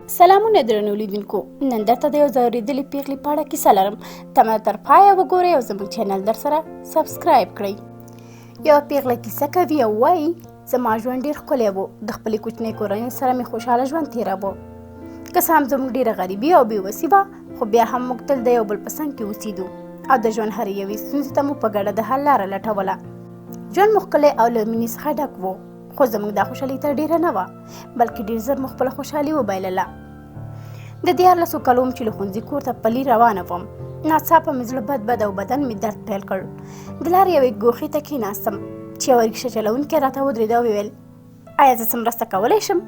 سلامونه درنو لیدونکو، نن درته د یو ځای اورېدلې پیغلې په اړه کیسه لرم. تمه تر پایه وګورئ او زموږ چینل در سره سبسکرایب کړئ. یوه پیغله کیسه کوي او وایي زما ژوند ډېر ښکلی و. د خپلې کوچنۍ کورنۍ سره مې خوشحاله ژوند تېراوه. که څه هم زموږ ډېره غریبي او بېوسي وه، خو بیا هم موږ تل د یو بل په څنګ کې اوسېدو او د ژوند هرې یوې ستونزې ته مو په ګډه د حل لاره لټوله. ژوند مو ښکلی او له مینې څخه ډک و، خو زموږ دا خوشحالي تر ډېره نه وه، بلکې ډېر زر مو خپله خوشحالي وبایلله. د 14 کالو چې له ښوونځي کور ته پلي روانه وم، ناڅاپه مې زړه بد او بدن مې درد پیل کړ. د لارې یوې ګوښې ته کېناستم چې یوه رکشه چلونکی راته ودرېده او وویل ایا زه څه مرسته کولی شم؟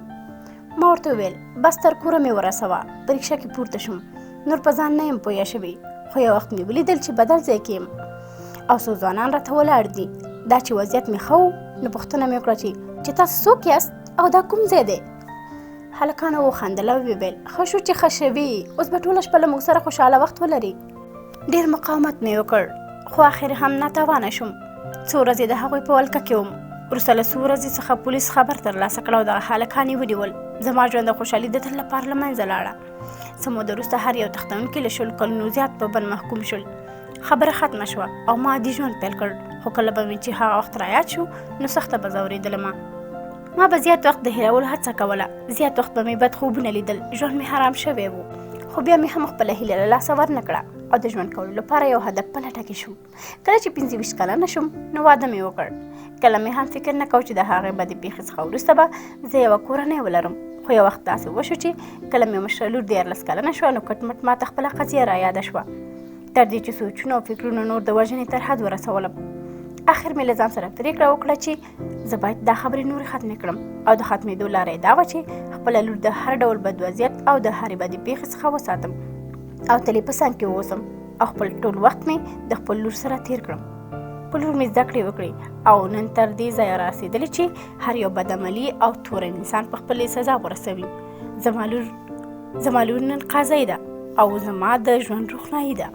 ما ورته وویل بس تر کوره مې ورسوه. په رکشه کې پورته شوم. نور په ځان نه یم پویه شوې، خو یو وخت مې ولیدل چې بدل ځای کې یم او څو ځوانان راته ولاړ دي. دا چې وضعیت مې ښه و، نو پوښتنه مې وکړه چې تاسو څوک یاست او دا کوم ځای دی؟ هلکانو وخندل او وویل ښه شو چې ښه شوي، اوس به ټوله شپه له موږ سره خوشحاله وخت ولري. ډېر مقاومت مې وکړ، خو اخر هم ناتوانه شوم. څو ورځې د هغوی په ولکه کې وم. وروسته له څو ورځې څخه پولیس خبر ترلاسه کړ او دغه هلکان یې ونیول. زما ژوند د خوشحالي د تل لپاره له منځه لاړه. څه موده وروسته هر یو تښتونکی له 20 کلونو زیات په بند محکوم شول. خبره ختمه شوه او ما عادي ژوند پیل کړ. خو کله به مې چې هغه وخت رایاد شو، نو سخته به ځورېدلم. ما به زیات وخت د هېرولو هڅه کوله، زیات وخت به مې بد خوبونه لیدل، ژوند مې حرام شوی و. خو بیا مې هم خپله هیله له لاسه ورنه کړه او د ژوند کولو لپاره یو هدف په لټه کې شوم. کله چې 25 کلنه شوم، نو واده مې وکړ. کله مې هم فکر نه کو چې د هغې بدې پېښې څخه وروسته به زه یوه کورنۍ ولرم. خو یو وخت داسې وشو چې کله مې مشره لور 14 کلنه شوه، نو کټ مټ ماته خپله قضیه رایاده شوه، تر دې چې سوچونه او فکرونه نور د وژنې تر حد ورسولم. اخر مې له ځان سره پرېکړه وکړه چې زه باید دا خبرې نورې ختمې کړم، او د ختمېدو لاره یې دا وه چې خپله لور د هر ډول بد وضعیت او د هرې بدې پېښې څخه وساتم او تل یې په څنګ کې واوسم او خپل ټول وخت مې د خپل لور سره تېر کړم. په لور مې زده کړې وکړې او نن تر دې ځایه رارسېدلې چې هر یو بدعملي او تور انسان په خپلې سزا ورسوي. زما لور نن قاضۍ ده او زما د ژوند روښنایي ده.